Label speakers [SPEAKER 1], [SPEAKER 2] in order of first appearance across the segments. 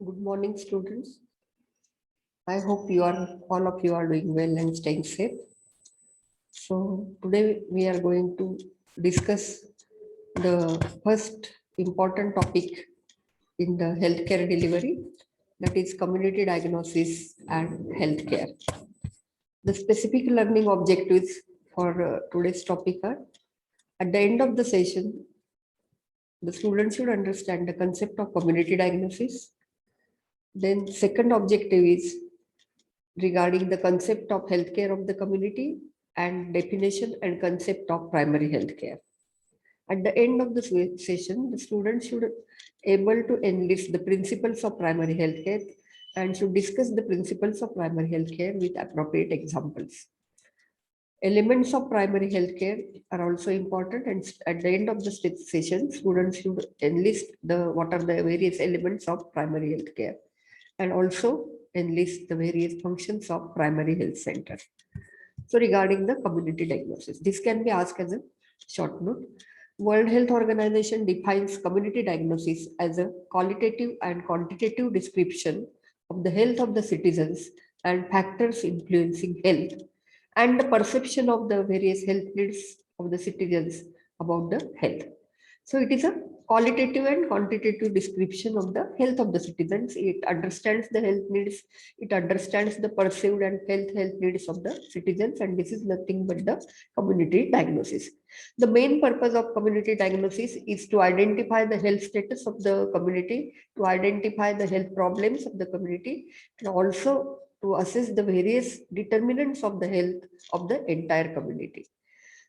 [SPEAKER 1] Good morning, students. I hope all of you are doing well and staying safe. So today we are going to discuss the first important topic in the healthcare delivery, that is community diagnosis and healthcare. The specific learning objectives for today's topic are: at the end of the session, the students should understand the concept of community diagnosis. Then second objective is regarding the concept of healthcare of the community and definition and concept of primary healthcare. At the end of the session, the students should able to enlist the principles of primary healthcare and should discuss the principles of primary healthcare with appropriate examples. Elements of primary healthcare are also important, and at the end of the session, students should enlist what are the various elements of primary healthcare and also enlist the various functions of primary health center. So regarding the community diagnosis, this can be asked as a short note. World Health Organization defines community diagnosis as a qualitative and quantitative description of the health of the citizens and factors influencing health and the perception of the various health needs of the citizens about the health. So it is a qualitative and quantitative description of the health of the citizens. It understands the health needs, it understands the perceived and health needs of the citizens, and this is nothing but the community diagnosis. The main purpose of community diagnosis is to identify the health status of the community, to identify the health problems of the community, and also to assess the various determinants of the health of the entire community.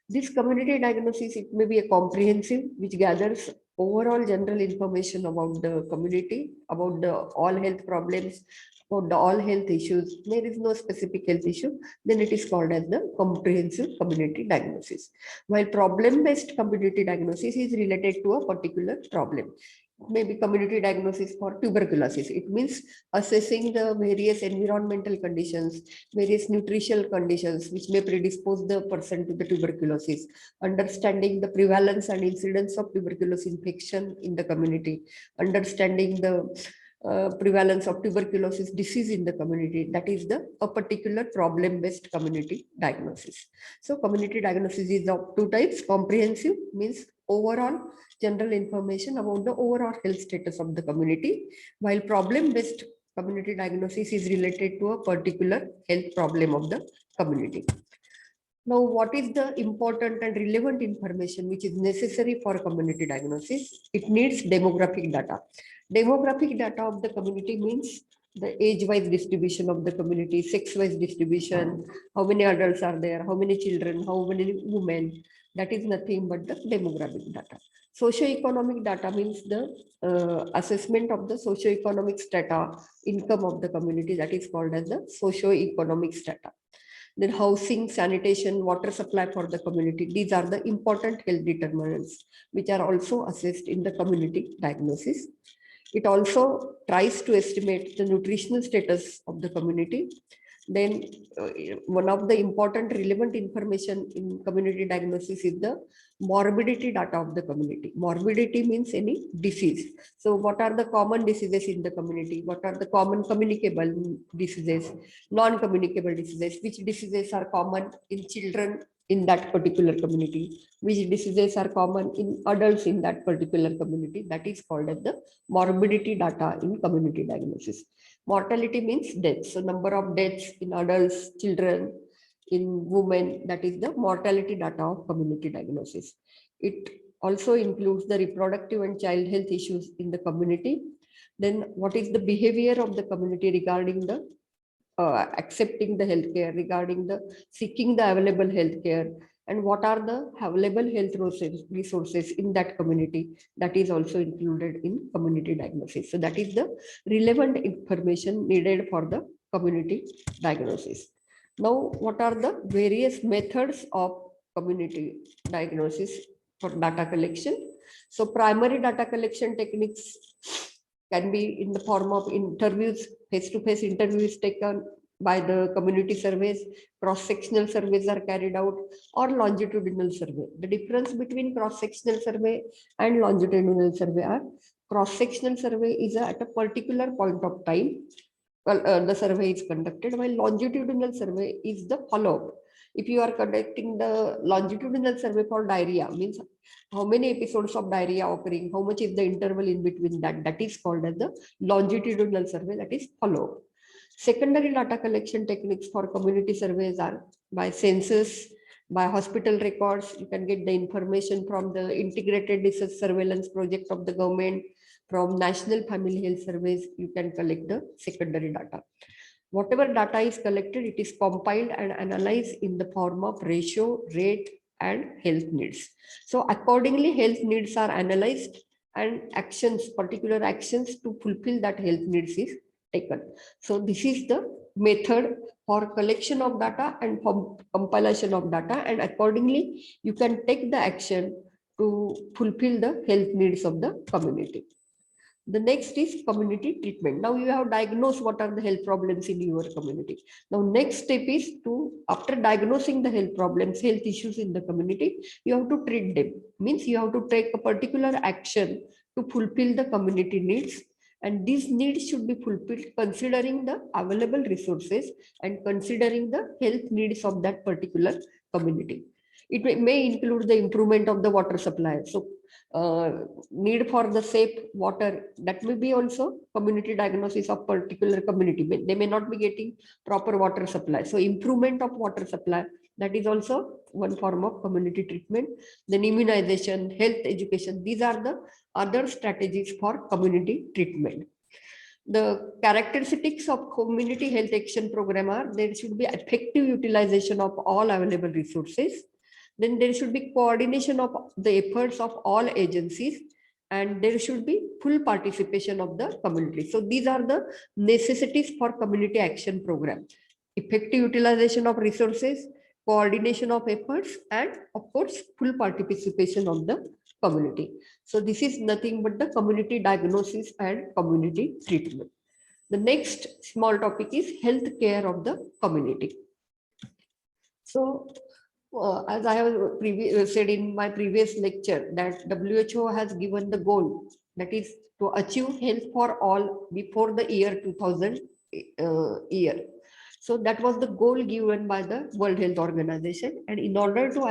[SPEAKER 1] This community diagnosis, it may be a comprehensive, which gathers overall general information about the community, about the all health problems, about the all health issues. There is no specific health issue, then it is called as the comprehensive community diagnosis. While problem-based community diagnosis is related to a particular problem. Maybe community diagnosis for tuberculosis. It means assessing the various environmental conditions, various nutritional conditions which may predispose the person to the tuberculosis, understanding the prevalence and incidence of tuberculosis infection in the community, understanding the prevalence of tuberculosis disease in the community. That is a particular problem-based community diagnosis. So community diagnosis is of two types. Comprehensive means overall general information about the overall health status of the community, while problem-based community diagnosis is related to a particular health problem of the community. Now, what is the important and relevant information which is necessary for community diagnosis? It needs demographic data. Demographic data of the community means the age-wise distribution of the community, sex-wise distribution, how many adults are there, how many children, how many women. That is nothing but the demographic data. Socioeconomic data means the assessment of the socioeconomic strata, income of the community, that is called as the socioeconomic strata. Then housing, sanitation, water supply for the community. These are the important health determinants which are also assessed in the community diagnosis. It also tries to estimate the nutritional status of the community. Then one of the important relevant information in community diagnosis is the morbidity data of the community. Morbidity means any disease. So what are the common diseases in the community? What are the common communicable diseases, non-communicable diseases? Which diseases are common in children in that particular community? Which diseases are common in adults in that particular community? That is called as the morbidity data in community diagnosis. Mortality means death. So number of deaths in adults, children, in women, that is the mortality data of community diagnosis. It also includes the reproductive and child health issues in the community. Then what is the behavior of the community regarding the accepting the healthcare, regarding the seeking the available healthcare, and what are the available health resources in that community. That is also included in community diagnosis. So that is the relevant information needed for the community diagnosis. Now, what are the various methods of community diagnosis for data collection? So primary data collection techniques can be in the form of interviews, face-to-face interviews taken by the community surveys, cross-sectional surveys are carried out, or longitudinal survey. The difference between cross-sectional survey and longitudinal survey are Cross-sectional survey is at a particular point of time. The survey is conducted, while longitudinal survey is the follow-up. If you are conducting the longitudinal survey for diarrhea, means how many episodes of diarrhea occurring, how much is the interval in between that is called as the longitudinal survey, that is follow-up. Secondary data collection techniques for community surveys are by census, by hospital records. You can get the information from the integrated disease surveillance project of the government, from national family health surveys. You can collect the secondary data. Whatever data is collected, it is compiled and analyzed in the form of ratio, rate, and health needs. So accordingly, health needs are analyzed and actions, particular actions to fulfill that health needs is taken. So this is the method for collection of data and for compilation of data, and accordingly you can take the action to fulfill the health needs of the community. The next is community treatment. Now you have diagnosed what are the health problems in your community. Now next step is to, after diagnosing the health problems, health issues in the community, you have to treat them. Means you have to take a particular action to fulfill the community needs. And these needs should be fulfilled considering the available resources and considering the health needs of that particular community. It may include the improvement of the water supply. So need for the safe water, that may be also community diagnosis of particular community. They may not be getting proper water supply. So improvement of water supply, that is also one form of community treatment. Then immunization, health education, these are the other strategies for community treatment. The characteristics of community health action program are, there should be effective utilization of all available resources. Then there should be coordination of the efforts of all agencies, and there should be full participation of the community. So these are the necessities for community action program: effective utilization of resources, coordination of efforts, and of course full participation of the community. So this is nothing but the community diagnosis and community treatment. The next small topic is health care of the community. So as I have said in my previous lecture, that WHO has given the goal, that is to achieve health for all before the year 2000 year. So that was the goal given by the World Health Organization. And in order to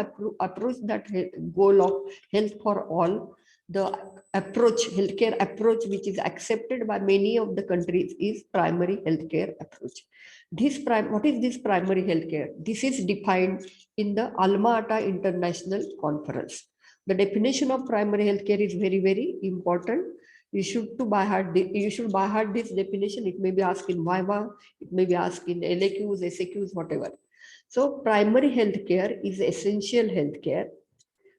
[SPEAKER 1] approach that goal of health for all, the approach, healthcare approach, which is accepted by many of the countries, is primary healthcare approach. What is this primary healthcare? This is defined in the Alma-Ata International Conference. The definition of primary healthcare is very, very important. You should by heart this definition. It may be asked in Viva, it may be asked in LAQs, SAQs, whatever. So primary healthcare is essential healthcare,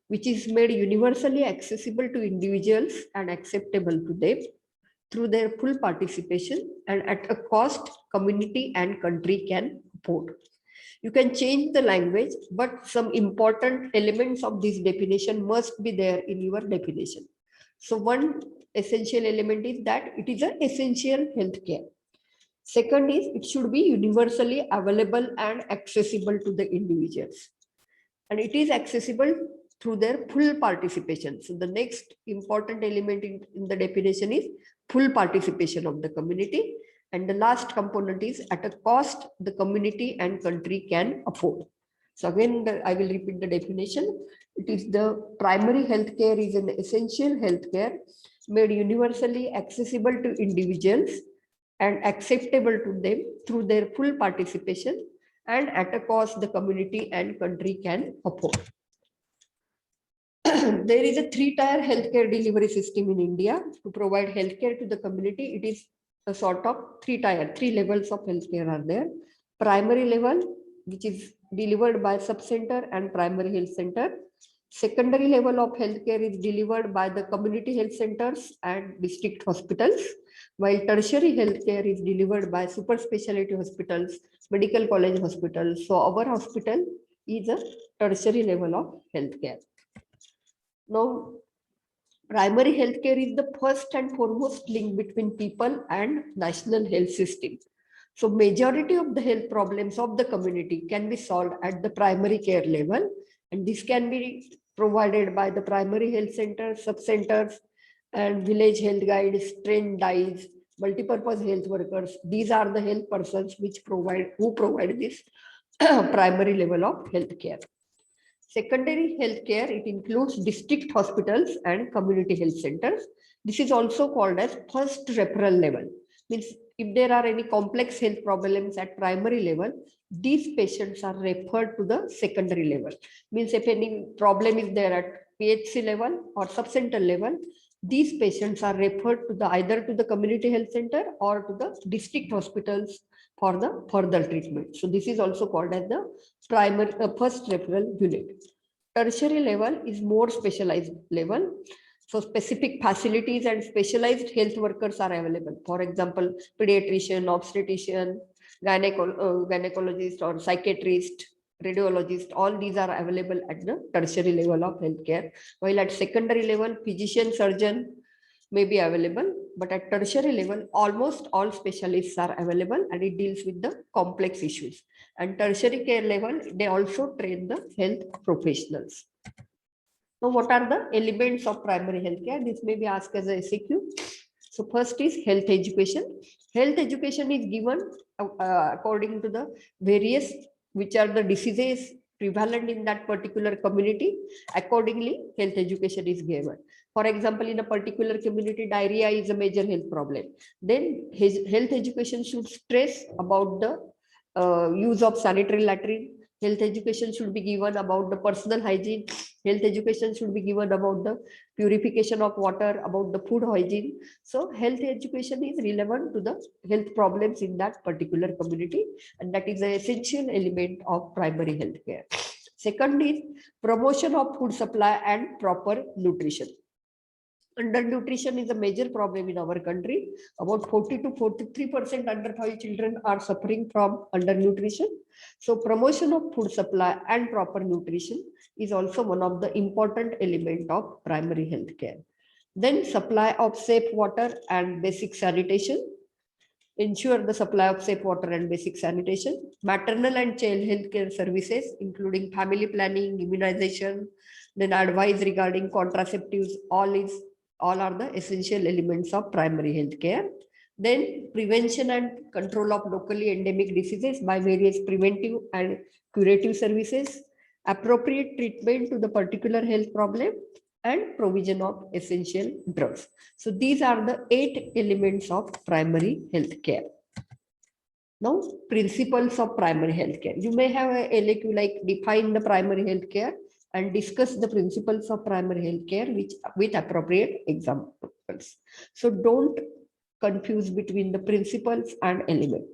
[SPEAKER 1] which is made universally accessible to individuals and acceptable to them through their full participation and at a cost community and country can afford. You can change the language, but some important elements of this definition must be there in your definition. So one essential element is that it is an essential healthcare. Second is it should be universally available and accessible to the individuals. And it is accessible through their full participation. So the next important element in the definition is full participation of the community. And the last component is at a cost the community and country can afford. So again, I will repeat the definition. It is the primary healthcare is an essential healthcare made universally accessible to individuals and acceptable to them through their full participation and at a cost the community and country can afford. There is a three-tier healthcare delivery system in India to provide healthcare to the community. It is a sort of three levels of healthcare are there. Primary level, which is delivered by sub-center and primary health center. Secondary level of healthcare is delivered by the community health centers and district hospitals, while tertiary healthcare is delivered by super specialty hospitals, medical college hospitals. So our hospital is a tertiary level of healthcare. Now, primary healthcare is the first and foremost link between people and national health system. So majority of the health problems of the community can be solved at the primary care level, and this can be provided by the primary health centers, sub-centers, and village health guides, trained DIs, multipurpose health workers. These are the health persons who provide this primary level of healthcare. Secondary healthcare, it includes district hospitals and community health centers. This is also called as first referral level. Means if there are any complex health problems at primary level, these patients are referred to the secondary level. Means if any problem is there at PHC level or subcenter level, these patients are referred to the either to the community health center or to the district hospitals for the further treatment. So this is also called as the primary first referral unit. Tertiary level is more specialized level. So specific facilities and specialized health workers are available. For example, pediatrician, obstetrician, gynecologist or psychiatrist, radiologist, all these are available at the tertiary level of healthcare. While at secondary level, physician, surgeon may be available, but at tertiary level, almost all specialists are available and it deals with the complex issues. And tertiary care level, they also train the health professionals. So what are the elements of primary healthcare? This may be asked as a SAQ. So first is health education. Health education is given according to the various, which are the diseases prevalent in that particular community. Accordingly, health education is given. For example, in a particular community, diarrhea is a major health problem. Then his health education should stress about the use of sanitary latrine. Health education should be given about the personal hygiene. Health education should be given about the purification of water, about the food hygiene. So health education is relevant to the health problems in that particular community, and that is an essential element of primary health care. Second is promotion of food supply and proper nutrition. Undernutrition is a major problem in our country. About 40 to 43% under 5 children are suffering from undernutrition. So promotion of food supply and proper nutrition is also one of the important elements of primary health care. Then supply of safe water and basic sanitation. Ensure the supply of safe water and basic sanitation. Maternal and child health care services, including family planning, immunization, then advice regarding contraceptives, all are the essential elements of primary health care. Then prevention and control of locally endemic diseases by various preventive and curative services, appropriate treatment to the particular health problem, and provision of essential drugs. So these are the 8 elements of primary health care. Now, principles of primary health care. You may have a LAQ like define the primary health care and discuss the principles of primary health care with appropriate examples. So don't confuse between the principles and element.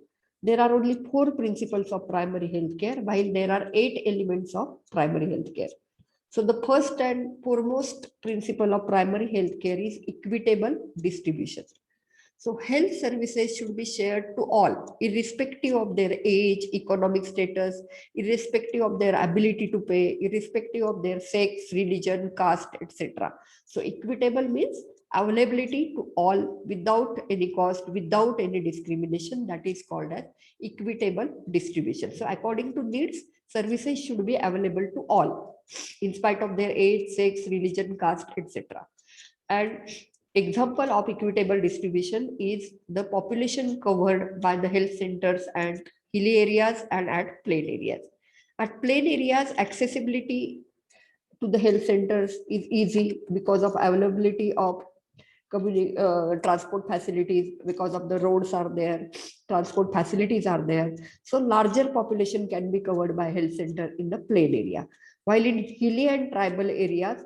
[SPEAKER 1] There are only 4 principles of primary health care, while there are 8 elements of primary health care. So the first and foremost principle of primary health care is equitable distribution. So health services should be shared to all, irrespective of their age, economic status, irrespective of their ability to pay, irrespective of their sex, religion, caste, etc. So equitable means availability to all without any cost, without any discrimination. That is called as equitable distribution. So according to needs, services should be available to all, in spite of their age, sex, religion, caste, etc. And example of equitable distribution is the population covered by the health centers and hilly areas and at plain areas. At plain areas, accessibility to the health centers is easy because of availability of transport facilities, because of the roads are there, transport facilities are there. So larger population can be covered by health center in the plain area. While in hilly and tribal areas,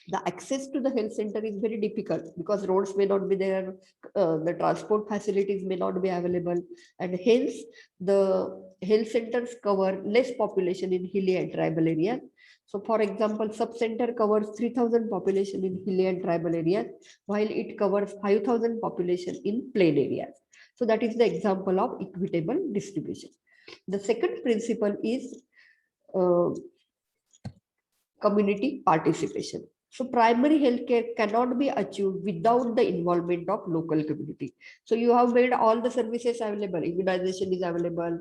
[SPEAKER 1] the access to the health center is very difficult because roads may not be there, the transport facilities may not be available, and hence the health centers cover less population in hilly and tribal areas. So for example, sub-center covers 3,000 population in hilly and tribal areas, while it covers 5,000 population in plain areas. So that is the example of equitable distribution. The second principle is community participation. So primary healthcare cannot be achieved without the involvement of local community. So you have made all the services available. Immunization is available,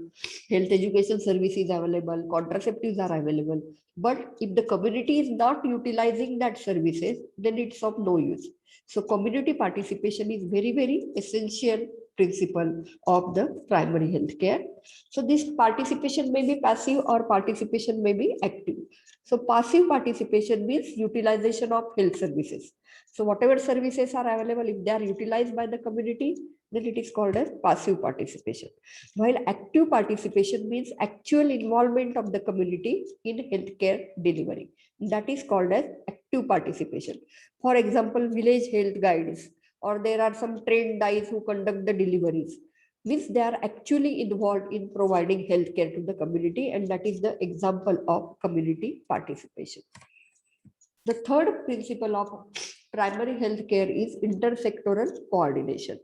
[SPEAKER 1] health education service is available, contraceptives are available. But if the community is not utilizing that services, then it's of no use. So community participation is very, very essential principle of the primary healthcare. So this participation may be passive or participation may be active. So passive participation means utilization of health services. So whatever services are available, if they are utilized by the community, then it is called as passive participation. While active participation means actual involvement of the community in healthcare delivery. That is called as active participation. For example, village health guides, or there are some trained guys who conduct the deliveries, means they are actually involved in providing healthcare to the community, and that is the example of community participation. The third principle of primary healthcare is intersectoral coordination.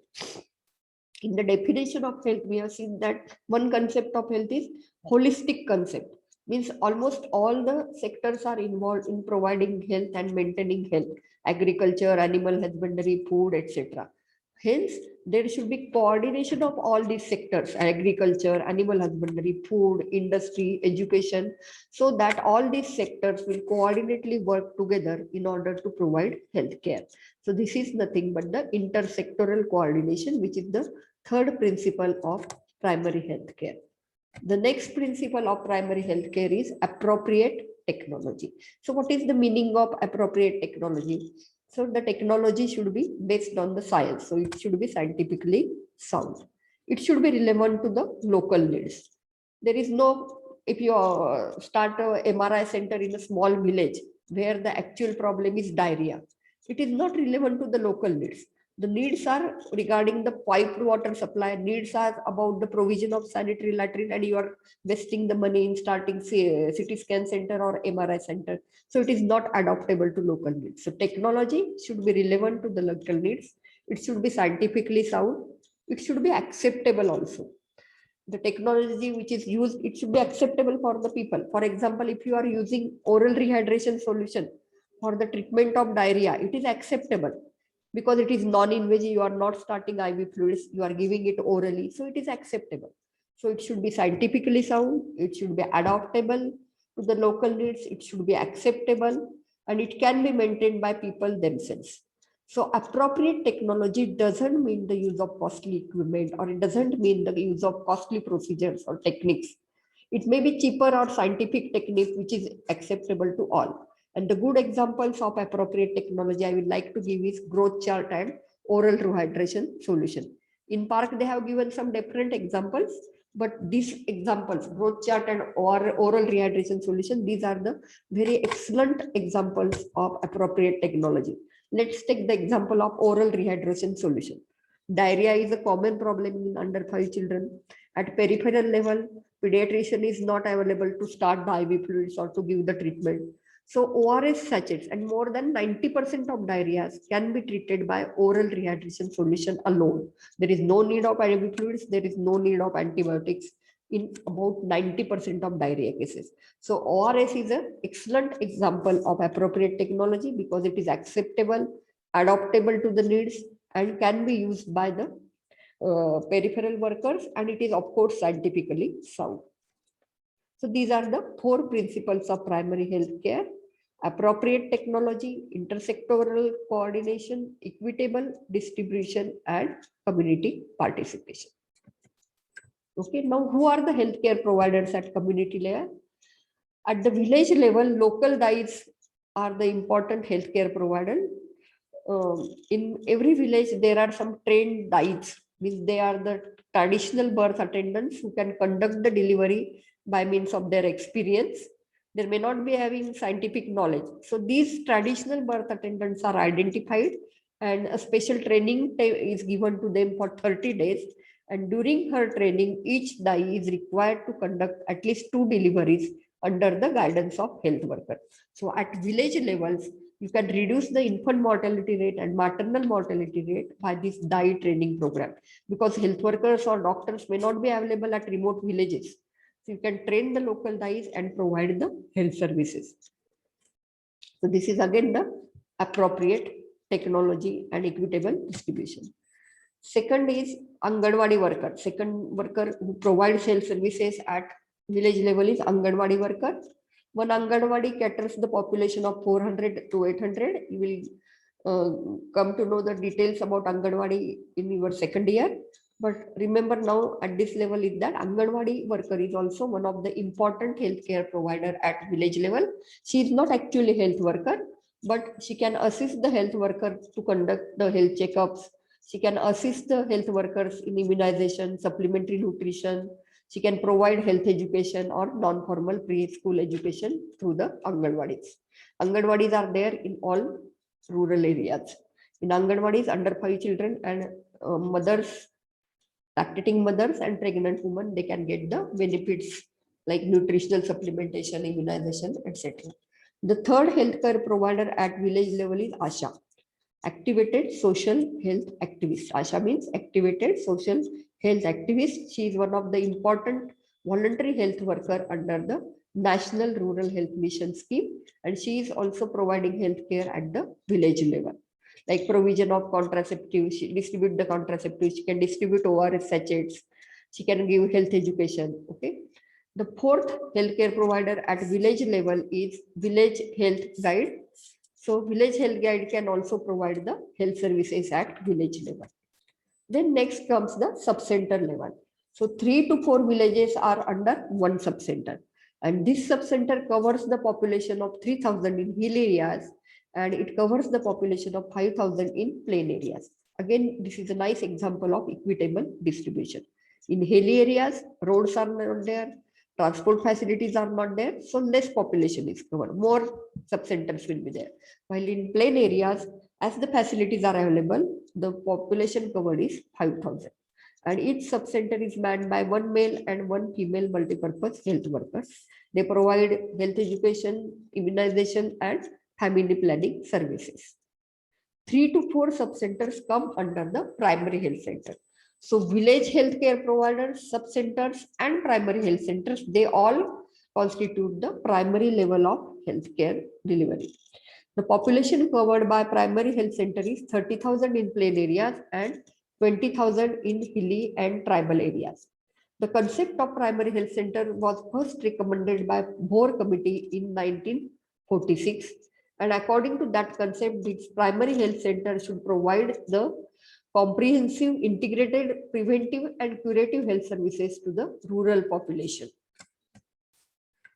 [SPEAKER 1] In the definition of health, we have seen that one concept of health is holistic concept, means almost all the sectors are involved in providing health and maintaining health: agriculture, animal husbandry, food, etc. Hence, there should be coordination of all these sectors: agriculture, animal husbandry, food, industry, education, so that all these sectors will coordinately work together in order to provide healthcare. So this is nothing but the intersectoral coordination, which is the third principle of primary healthcare. The next principle of primary healthcare is appropriate technology. So what is the meaning of appropriate technology? So the technology should be based on the science. So it should be scientifically sound. It should be relevant to the local needs. There is no, if you start a MRI center in a small village where the actual problem is diarrhea, it is not relevant to the local needs. The needs are regarding the piped water supply, needs are about the provision of sanitary latrine, and you are wasting the money in starting CT scan center or MRI center. So it is not adaptable to local needs. So technology should be relevant to the local needs. It should be scientifically sound. It should be acceptable also. The technology which is used, it should be acceptable for the people. For example, if you are using oral rehydration solution for the treatment of diarrhea, it is acceptable because it is non-invasive. You are not starting IV fluids, you are giving it orally, so it is acceptable. So it should be scientifically sound, it should be adaptable to the local needs, it should be acceptable, and it can be maintained by people themselves. So appropriate technology doesn't mean the use of costly equipment, or it doesn't mean the use of costly procedures or techniques. It may be cheaper or scientific technique which is acceptable to all. And the good examples of appropriate technology I would like to give is growth chart and oral rehydration solution. In PARCC, they have given some different examples, but these examples, growth chart and oral rehydration solution, these are the very excellent examples of appropriate technology. Let's take the example of oral rehydration solution. Diarrhea is a common problem in under 5 children. At peripheral level, pediatrician is not available to start the IV fluids or to give the treatment. So ORS sachets and more than 90% of diarrheas can be treated by oral rehydration solution alone. There is no need of IV fluids, there is no need of antibiotics in about 90% of diarrhea cases. So ORS is an excellent example of appropriate technology because it is acceptable, adaptable to the needs, and can be used by the peripheral workers, and it is of course scientifically sound. So these are the 4 principles of primary health care: appropriate technology, intersectoral coordination, equitable distribution, and community participation. Okay, now who are the healthcare providers at community level? At the village level, local guides are the important healthcare provider. In every village, there are some trained guides, means they are the traditional birth attendants who can conduct the delivery by means of their experience. They may not be having scientific knowledge. So these traditional birth attendants are identified, and a special training is given to them for 30 days. And during her training, each DAI is required to conduct at least 2 deliveries under the guidance of health worker. So at village levels, you can reduce the infant mortality rate and maternal mortality rate by this DAI training program, because health workers or doctors may not be available at remote villages. So you can train the local DAIs and provide the health services. So this is again the appropriate technology and equitable distribution. Second is Anganwadi worker. Second worker who provides health services at village level is Anganwadi worker. One Anganwadi caters the population of 400 to 800. You will come to know the details about Anganwadi in your second year. But remember now at this level is that Anganwadi worker is also one of the important healthcare provider at village level. She is not actually health worker, but she can assist the health worker to conduct the health checkups. She can assist the health workers in immunization, supplementary nutrition. She can provide health education or non-formal preschool education through the Anganwadis. Anganwadis are there in all rural areas. In Anganwadis, under 5 children and mothers, lactating mothers and pregnant women, they can get the benefits like nutritional supplementation, immunization, etc. The third healthcare provider at village level is ASHA, Activated Social Health Activist. ASHA means Activated Social Health Activist. She is one of the important voluntary health worker under the National Rural Health Mission scheme, and she is also providing health care at the village level, like provision of contraceptives. She distribute the contraceptives. She can distribute ORS sachets. She can give health education. Okay. The fourth healthcare provider at village level is Village Health Guide. So village health guide can also provide the health services at village level. Then next comes the subcenter level. So 3 to 4 villages are under one subcenter. And this subcenter covers the population of 3,000 in hill areas, and it covers the population of 5,000 in plain areas. Again, this is a nice example of equitable distribution. In hilly areas, roads are not there, transport facilities are not there, so less population is covered, more subcenters will be there. While in plain areas, as the facilities are available, the population covered is 5,000. And each subcenter is manned by one male and one female multipurpose health workers. They provide health education, immunization, and family planning services. 3 to 4 subcenters come under the primary health center. So village healthcare providers, subcenters, and primary health centers, they all constitute the primary level of healthcare delivery. The population covered by primary health center is 30,000 in plain areas and 20,000 in hilly and tribal areas. The concept of primary health center was first recommended by Bohr Committee in 1946. And according to that concept, this primary health center should provide the comprehensive, integrated, preventive and curative health services to the rural population.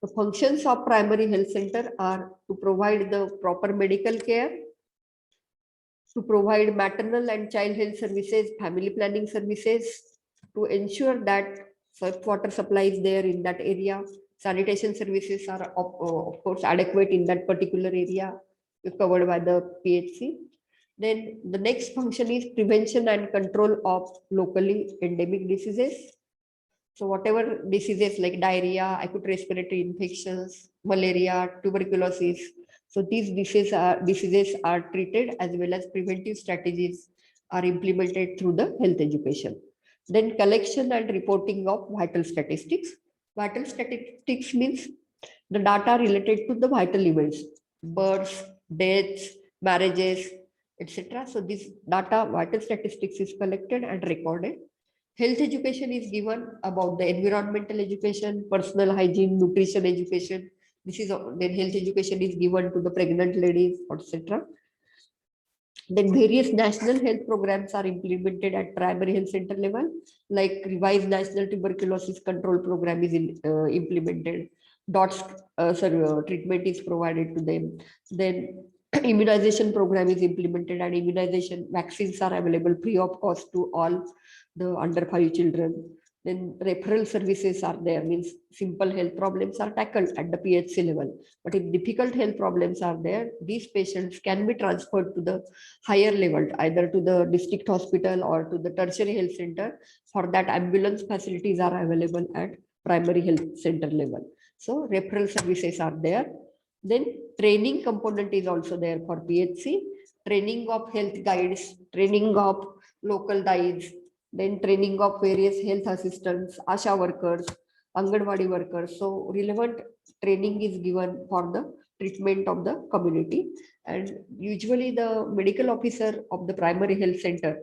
[SPEAKER 1] The functions of primary health center are to provide the proper medical care, to provide maternal and child health services, family planning services, to ensure that surf water supply is there in that area, sanitation services are of course adequate in that particular area, covered by the PHC. Then the next function is prevention and control of locally endemic diseases. So whatever diseases like diarrhea, acute respiratory infections, malaria, tuberculosis, so these diseases are treated, as well as preventive strategies are implemented through the health education. Then collection and reporting of vital statistics. Vital statistics means the data related to the vital events, births, deaths, marriages, etc. So this data, vital statistics, is collected and recorded. Health education is given about the environmental education, personal hygiene, nutrition education. This is then health education is given to the pregnant ladies, etc. Then various national health programs are implemented at primary health center level, like revised national tuberculosis control program is implemented. DOTS treatment is provided to them. Then immunization program is implemented, and immunization vaccines are available free of cost to all the under 5 children. Then referral services are there, means simple health problems are tackled at the PHC level. But if difficult health problems are there, these patients can be transferred to the higher level, either to the district hospital or to the tertiary health center. For that, ambulance facilities are available at primary health center level. So referral services are there. Then training component is also there for PHC, training of health guides, training of local guides, then training of various health assistants, ASHA workers, Anganwadi workers. So relevant training is given for the treatment of the community. And usually the medical officer of the primary health center,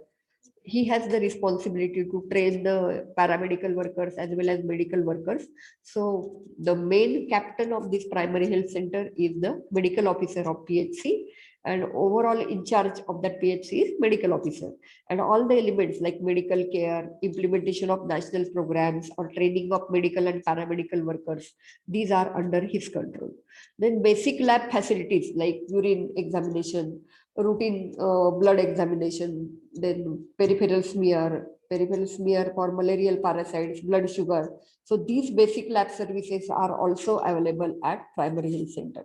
[SPEAKER 1] he has the responsibility to train the paramedical workers as well as medical workers. So the main captain of this primary health center is the medical officer of PHC, and overall in charge of that PHC is medical officer. And all the elements like medical care, implementation of national programs, or training of medical and paramedical workers, these are under his control. Then basic lab facilities like urine examination, routine blood examination, then peripheral smear for malarial parasites, blood sugar. So these basic lab services are also available at primary health center.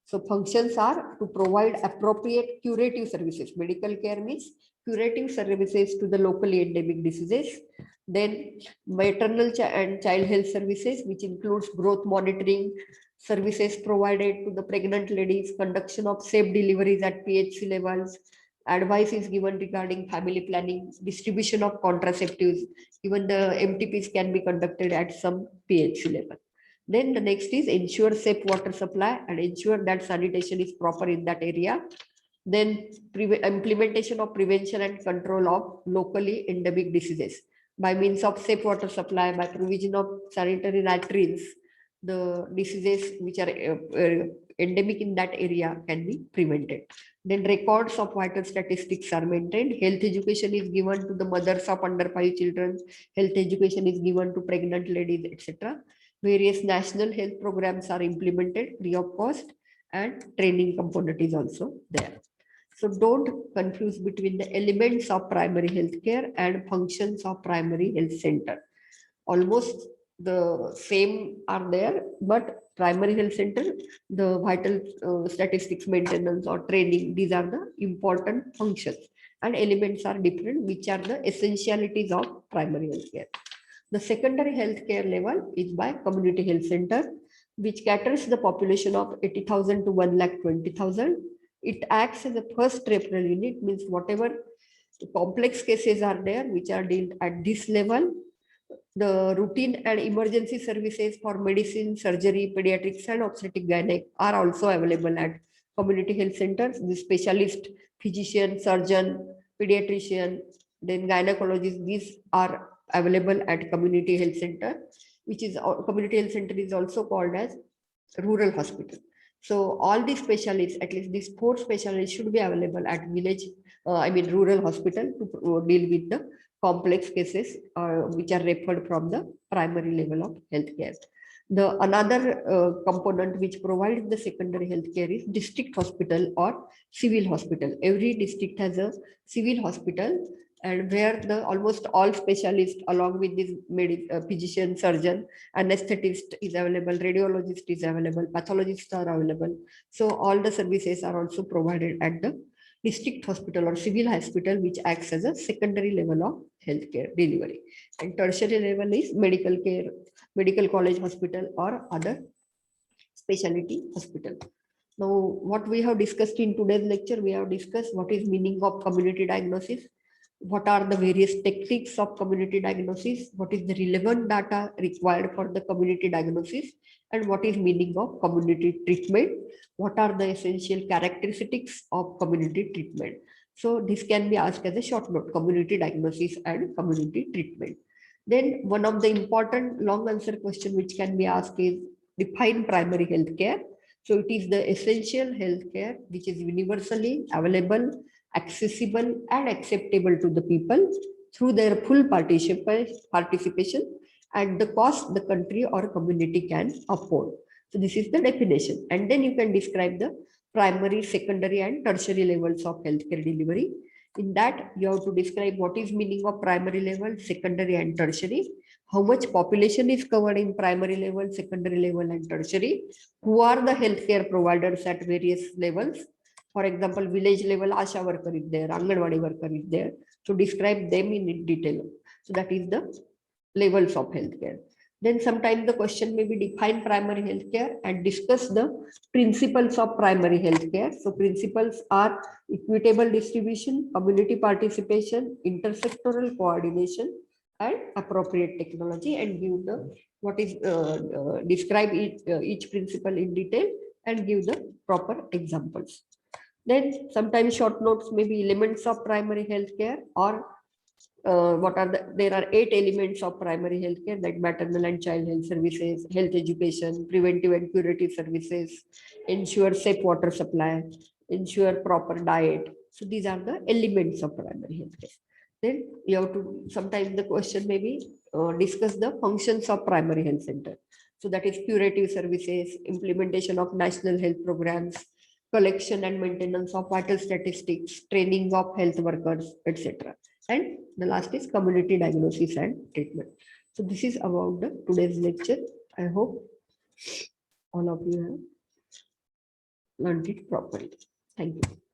[SPEAKER 1] So functions are to provide appropriate curative services. Medical care means curative services to the locally endemic diseases. Then maternal and child health services, which includes growth monitoring, services provided to the pregnant ladies, conduction of safe deliveries at PHC levels, advice is given regarding family planning, distribution of contraceptives, even the MTPs can be conducted at some PHC level. Then the next is ensure safe water supply and ensure that sanitation is proper in that area. Then implementation of prevention and control of locally endemic diseases by means of safe water supply, by provision of sanitary latrines, the diseases which are endemic in that area can be prevented. Then records of vital statistics are maintained. Health education is given to the mothers of under 5 children. Health education is given to pregnant ladies, etc. Various national health programs are implemented free of cost, and training component is also there. So don't confuse between the elements of primary health care and functions of primary health center. Almost the same are there, but primary health center, the vital statistics maintenance or training, these are the important functions, and elements are different, which are the essentialities of primary health care. The secondary healthcare level is by community health center, which caters the population of 80,000 to 1,20,000. It acts as a first referral unit, means whatever complex cases are there which are dealt at this level, the routine and emergency services for medicine, surgery, pediatrics, and obstetric gynec are also available at community health centers. The specialist, physician, surgeon, pediatrician, then gynecologist, these are available at community health center, which is community health center is also called as rural hospital. So all these specialists, at least these 4 specialists, should be available at village, rural hospital to deal with the complex cases which are referred from the primary level of healthcare. The another component which provides the secondary healthcare is district hospital or civil hospital. Every district has a civil hospital, and where the almost all specialists along with this physician, surgeon, anesthetist is available, radiologist is available, pathologists are available. So all the services are also provided at the district hospital or civil hospital, which acts as a secondary level of healthcare delivery. And tertiary level is medical care, medical college hospital, or other specialty hospital. Now, what we have discussed in today's lecture, we have discussed what is meaning of community diagnosis, what are the various techniques of community diagnosis, what is the relevant data required for the community diagnosis, and what is meaning of community treatment, what are the essential characteristics of community treatment. So this can be asked as a short note, community diagnosis and community treatment. Then one of the important long answer question which can be asked is define primary health care. So it is the essential health care which is universally available, accessible, and acceptable to the people through their full participation at the cost the country or community can afford. So this is the definition. And then you can describe the primary, secondary, and tertiary levels of healthcare delivery. In that, you have to describe what is meaning of primary level, secondary, and tertiary, how much population is covered in primary level, secondary level, and tertiary, who are the healthcare providers at various levels. For example, village level Asha worker is there, Anganwadi worker is there. So describe them in detail. So that is the levels of healthcare. Then sometimes the question may be define primary healthcare and discuss the principles of primary healthcare. So principles are equitable distribution, community participation, intersectoral coordination, and appropriate technology, and give the what is describe each principle in detail and give the proper examples. Then sometimes short notes may be elements of primary healthcare, or there are 8 elements of primary healthcare, like maternal and child health services, health education, preventive and curative services, ensure safe water supply, ensure proper diet. So these are the elements of primary healthcare. Then you have to, sometimes the question may be discuss the functions of primary health center. So that is curative services, implementation of national health programs, collection and maintenance of vital statistics, training of health workers, etc. And the last is community diagnosis and treatment. So this is about the today's lecture. I hope all of you have learned it properly. Thank you.